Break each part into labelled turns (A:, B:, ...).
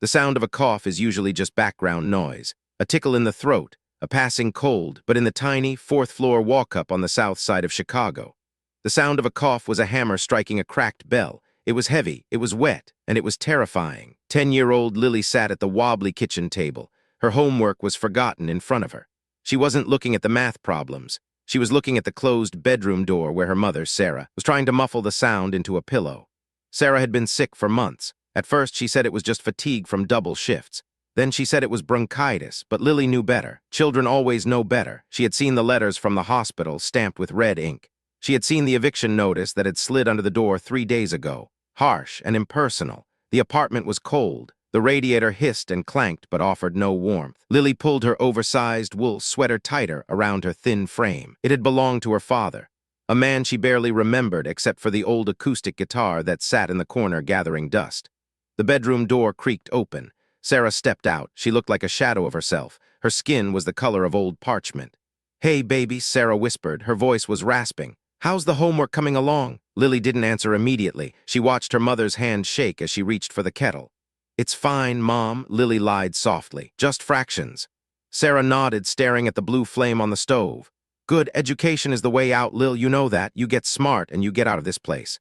A: The sound of a cough is usually just background noise, a tickle in the throat, a passing cold, but in the tiny, fourth-floor walk-up on the south side of Chicago. The sound of a cough was a hammer striking a cracked bell. It was heavy, it was wet, and it was terrifying. 10-year-old Lily sat at the wobbly kitchen table. Her homework was forgotten in front of her. She wasn't looking at the math problems. She was looking at the closed bedroom door where her mother, Sarah, was trying to muffle the sound into a pillow. Sarah had been sick for months. At first, she said it was just fatigue from double shifts. Then she said it was bronchitis, but Lily knew better. Children always know better. She had seen the letters from the hospital stamped with red ink. She had seen the eviction notice that had slid under the door 3 days ago. Harsh and impersonal. The apartment was cold. The radiator hissed and clanked but offered no warmth. Lily pulled her oversized wool sweater tighter around her thin frame. It had belonged to her father, a man she barely remembered except for the old acoustic guitar that sat in the corner gathering dust. The bedroom door creaked open. Sarah stepped out. She looked like a shadow of herself. Her skin was the color of old parchment. "Hey, baby," Sarah whispered. Her voice was rasping. "How's the homework coming along?" Lily didn't answer immediately. She watched her mother's hand shake as she reached for the kettle. "It's fine, Mom," Lily lied softly. "Just fractions." Sarah nodded, staring at the blue flame on the stove. "Good, education is the way out, Lil. You know that. You get smart and you get out of this place."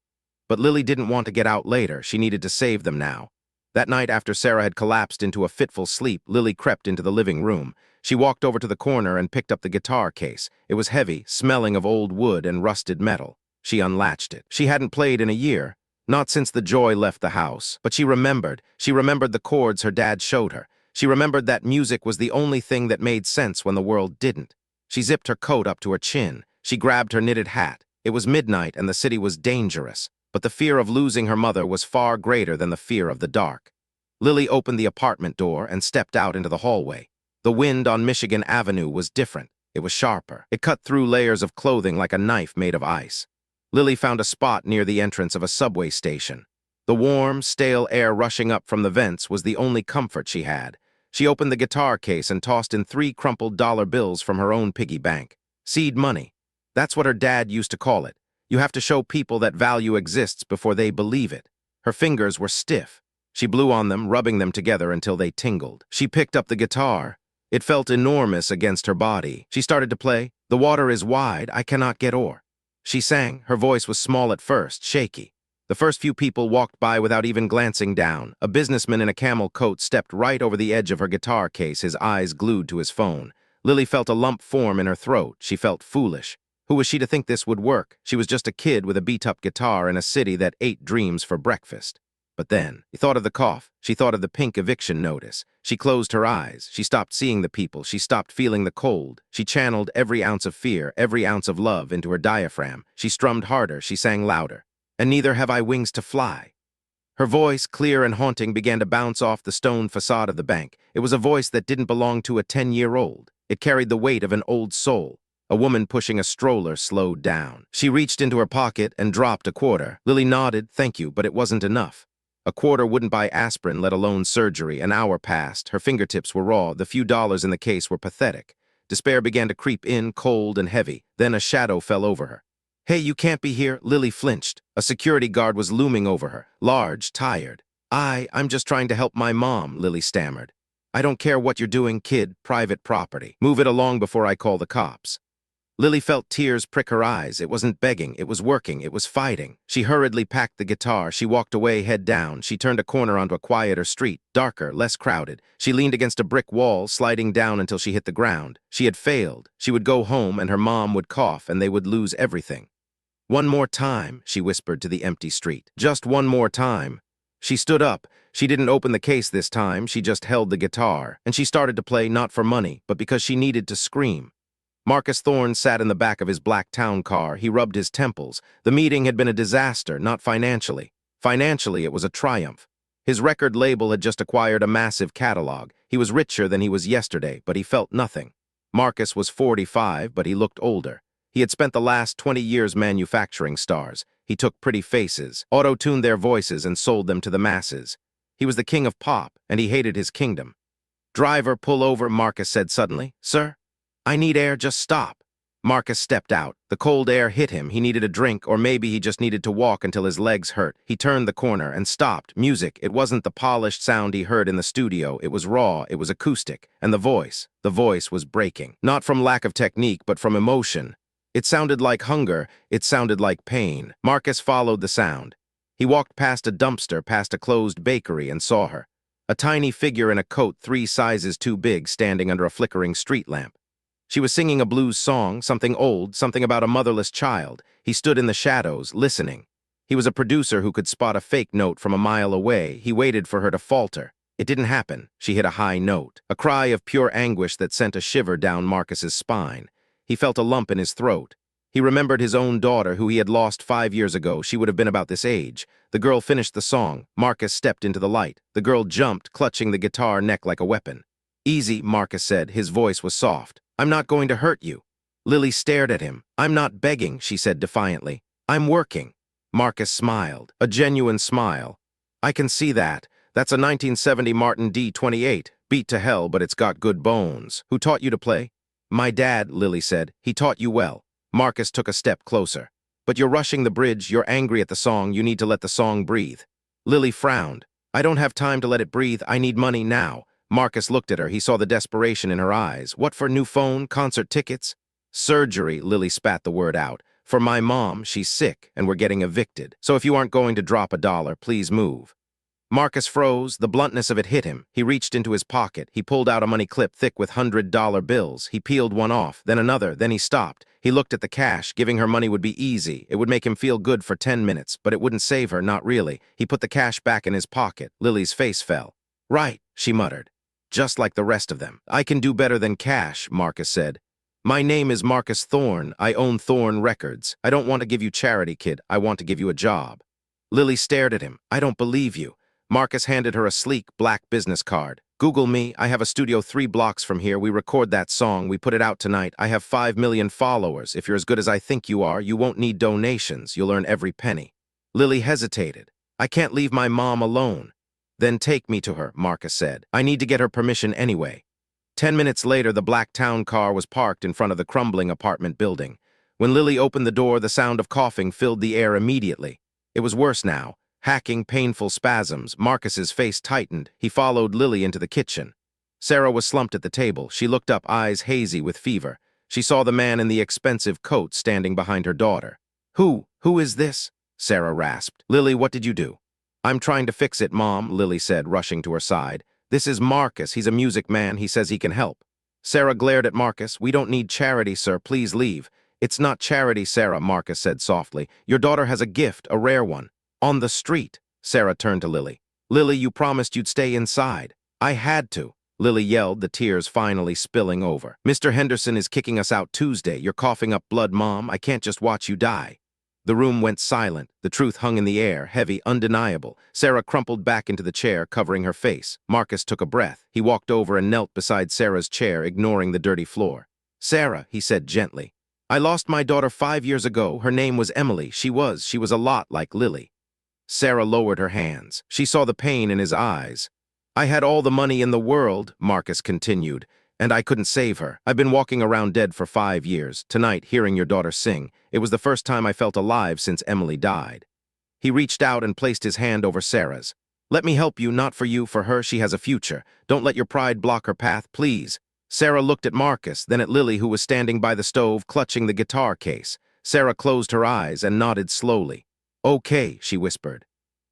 A: But Lily didn't want to get out later. She needed to save them now. That night, after Sarah had collapsed into a fitful sleep, Lily crept into the living room. She walked over to the corner and picked up the guitar case. It was heavy, smelling of old wood and rusted metal. She unlatched it. She hadn't played in a year. Not since the joy left the house, but she remembered. She remembered the chords her dad showed her. She remembered that music was the only thing that made sense when the world didn't. She zipped her coat up to her chin. She grabbed her knitted hat. It was midnight and the city was dangerous, but the fear of losing her mother was far greater than the fear of the dark. Lily opened the apartment door and stepped out into the hallway. The wind on Michigan Avenue was different. It was sharper. It cut through layers of clothing like a knife made of ice. Lily found a spot near the entrance of a subway station. The warm, stale air rushing up from the vents was the only comfort she had. She opened the guitar case and tossed in 3 crumpled dollar bills from her own piggy bank. Seed money. That's what her dad used to call it. You have to show people that value exists before they believe it. Her fingers were stiff. She blew on them, rubbing them together until they tingled. She picked up the guitar. It felt enormous against her body. She started to play, "The water is wide, I cannot get o'er." She sang. Her voice was small at first, shaky. The first few people walked by without even glancing down. A businessman in a camel coat stepped right over the edge of her guitar case, his eyes glued to his phone. Lily felt a lump form in her throat. She felt foolish. Who was she to think this would work? She was just a kid with a beat-up guitar in a city that ate dreams for breakfast. But then, she thought of the cough. She thought of the pink eviction notice. She closed her eyes. She stopped seeing the people. She stopped feeling the cold. She channeled every ounce of fear, every ounce of love into her diaphragm. She strummed harder. She sang louder. "And neither have I wings to fly." Her voice, clear and haunting, began to bounce off the stone facade of the bank. It was a voice that didn't belong to a 10-year-old. It carried the weight of an old soul. A woman pushing a stroller slowed down. She reached into her pocket and dropped a quarter. Lily nodded, "Thank you," but it wasn't enough. A quarter wouldn't buy aspirin, let alone surgery. An hour passed. Her fingertips were raw. The few dollars in the case were pathetic. Despair began to creep in, cold and heavy. Then a shadow fell over her. "Hey, you can't be here." Lily flinched. A security guard was looming over her, large, tired. I'm just trying to help my mom," Lily stammered. "I don't care what you're doing, kid. Private property. Move it along before I call the cops." Lily felt tears prick her eyes. It wasn't begging, it was working, it was fighting. She hurriedly packed the guitar. She walked away, head down. She turned a corner onto a quieter street, darker, less crowded. She leaned against a brick wall, sliding down until she hit the ground. She had failed. She would go home and her mom would cough and they would lose everything. "One more time," she whispered to the empty street. "Just one more time." She stood up. She didn't open the case this time. She just held the guitar. And she started to play not for money, but because she needed to scream. Marcus Thorne sat in the back of his black town car. He rubbed his temples. The meeting had been a disaster, not financially. Financially, it was a triumph. His record label had just acquired a massive catalog. He was richer than he was yesterday, but he felt nothing. Marcus was 45, but he looked older. He had spent the last 20 years manufacturing stars. He took pretty faces, auto-tuned their voices, and sold them to the masses. He was the king of pop, and he hated his kingdom. "Driver, pull over," Marcus said suddenly. "Sir? I need air, just stop." Marcus stepped out. The cold air hit him. He needed a drink, or maybe he just needed to walk until his legs hurt. He turned the corner and stopped. Music. It wasn't the polished sound he heard in the studio. It was raw. It was acoustic. And the voice was breaking. Not from lack of technique, but from emotion. It sounded like hunger. It sounded like pain. Marcus followed the sound. He walked past a dumpster, past a closed bakery, and saw her. A tiny figure in a coat 3 sizes too big, standing under a flickering street lamp. She was singing a blues song, something old, something about a motherless child. He stood in the shadows, listening. He was a producer who could spot a fake note from a mile away. He waited for her to falter. It didn't happen. She hit a high note, a cry of pure anguish that sent a shiver down Marcus's spine. He felt a lump in his throat. He remembered his own daughter, who he had lost 5 years ago. She would have been about this age. The girl finished the song. Marcus stepped into the light. The girl jumped, clutching the guitar neck like a weapon. "Easy," Marcus said. His voice was soft. "I'm not going to hurt you." Lily stared at him. "I'm not begging," she said defiantly. "I'm working." Marcus smiled, a genuine smile. "I can see that. That's a 1970 Martin D28. Beat to hell, but it's got good bones. Who taught you to play?" "My dad," Lily said. "He taught you well." Marcus took a step closer. "But you're rushing the bridge. You're angry at the song. You need to let the song breathe." Lily frowned. "I don't have time to let it breathe. I need money now." Marcus looked at her. He saw the desperation in her eyes. "What for? New phone? Concert tickets?" "Surgery," Lily spat the word out. "For my mom. She's sick, and we're getting evicted. So if you aren't going to drop $1, please move." Marcus froze. The bluntness of it hit him. He reached into his pocket. He pulled out a money clip thick with $100 bills. He peeled one off, then another, then he stopped. He looked at the cash. Giving her money would be easy. It would make him feel good for 10 minutes, but it wouldn't save her, not really. He put the cash back in his pocket. Lily's face fell. "Right," she muttered. "Just like the rest of them." "I can do better than cash," Marcus said. "My name is Marcus Thorne. I own Thorne Records. I don't want to give you charity, kid. I want to give you a job." Lily stared at him. "I don't believe you." Marcus handed her a sleek, black business card. "Google me. I have a studio 3 blocks from here. We record that song. We put it out tonight. I have 5 million followers. If you're as good as I think you are, you won't need donations. You'll earn every penny." Lily hesitated. "I can't leave my mom alone." "Then take me to her," Marcus said. "I need to get her permission anyway." 10 minutes later, the black town car was parked in front of the crumbling apartment building. When Lily opened the door, the sound of coughing filled the air immediately. It was worse now. Hacking, painful spasms. Marcus's face tightened. He followed Lily into the kitchen. Sarah was slumped at the table. She looked up, eyes hazy with fever. She saw the man in the expensive coat standing behind her daughter. Who is this?" Sarah rasped. "Lily, what did you do?" "I'm trying to fix it, Mom," Lily said, rushing to her side. "This is Marcus. He's a music man. He says he can help." Sarah glared at Marcus. "We don't need charity, sir. Please leave." "It's not charity, Sarah," Marcus said softly. "Your daughter has a gift, a rare one." "On the street." Sarah turned to Lily. "Lily, you promised you'd stay inside." "I had to," Lily yelled, the tears finally spilling over. "Mr. Henderson is kicking us out Tuesday. You're coughing up blood, Mom. I can't just watch you die." The room went silent. The truth hung in the air, heavy, undeniable. Sarah crumpled back into the chair, covering her face. Marcus took a breath. He walked over and knelt beside Sarah's chair, ignoring the dirty floor. "Sarah," he said gently, "I lost my daughter 5 years ago. Her name was Emily. She was a lot like Lily." Sarah lowered her hands. She saw the pain in his eyes. "I had all the money in the world," Marcus continued, "and I couldn't save her. I've been walking around dead for 5 years. Tonight, hearing your daughter sing, it was the first time I felt alive since Emily died." He reached out and placed his hand over Sarah's. "Let me help you, not for you, for her. She has a future. Don't let your pride block her path, please." Sarah looked at Marcus, then at Lily, who was standing by the stove, clutching the guitar case. Sarah closed her eyes and nodded slowly. "Okay," she whispered.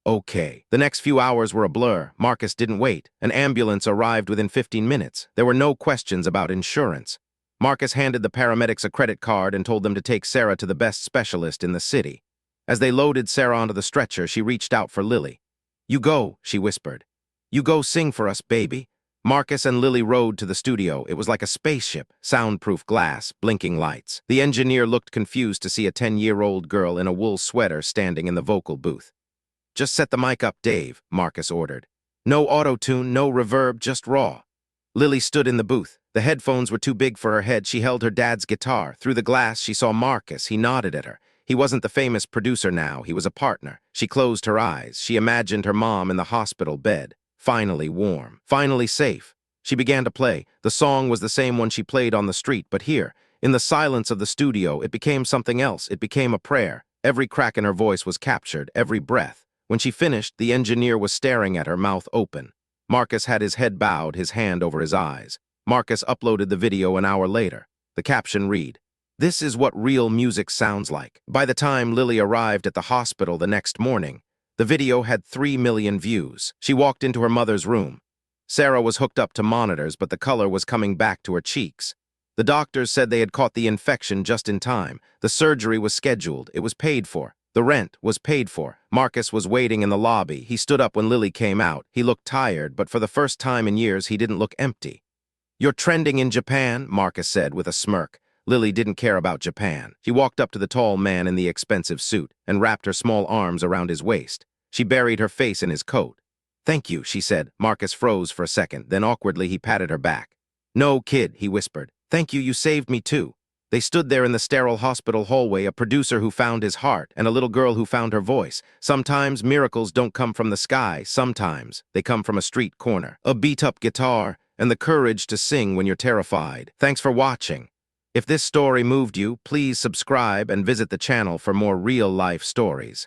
A: "Okay." The next few hours were a blur. Marcus didn't wait. An ambulance arrived within 15 minutes. There were no questions about insurance. Marcus handed the paramedics a credit card and told them to take Sarah to the best specialist in the city. As they loaded Sarah onto the stretcher, she reached out for Lily. "You go," she whispered. "You go sing for us, baby." Marcus and Lily rode to the studio. It was like a spaceship, soundproof glass, blinking lights. The engineer looked confused to see a 10-year-old girl in a wool sweater standing in the vocal booth. "Just set the mic up, Dave," Marcus ordered. "No auto-tune, no reverb, just raw." Lily stood in the booth. The headphones were too big for her head. She held her dad's guitar. Through the glass, she saw Marcus. He nodded at her. He wasn't the famous producer now. He was a partner. She closed her eyes. She imagined her mom in the hospital bed. Finally warm. Finally safe. She began to play. The song was the same one she played on the street, but here, In the silence of the studio, it became something else. It became a prayer. Every crack in her voice was captured, every breath. When she finished, the engineer was staring at her, mouth open. Marcus had his head bowed, his hand over his eyes. Marcus uploaded the video an hour later. The caption read, "This is what real music sounds like." By the time Lily arrived at the hospital the next morning, the video had 3 million views. She walked into her mother's room. Sarah was hooked up to monitors, but the color was coming back to her cheeks. The doctors said they had caught the infection just in time. The surgery was scheduled. It was paid for. The rent was paid for. Marcus was waiting in the lobby. He stood up when Lily came out. He looked tired, but for the first time in years, he didn't look empty. "You're trending in Japan," Marcus said with a smirk. Lily didn't care about Japan. She walked up to the tall man in the expensive suit and wrapped her small arms around his waist. She buried her face in his coat. "Thank you," she said. Marcus froze for a second. Then awkwardly he patted her back. "No, kid," he whispered. "Thank you, you saved me too." They stood there in the sterile hospital hallway, a producer who found his heart and a little girl who found her voice. Sometimes miracles don't come from the sky. Sometimes they come from a street corner, a beat-up guitar, and the courage to sing when you're terrified. Thanks for watching. If this story moved you, please subscribe and visit the channel for more real-life stories.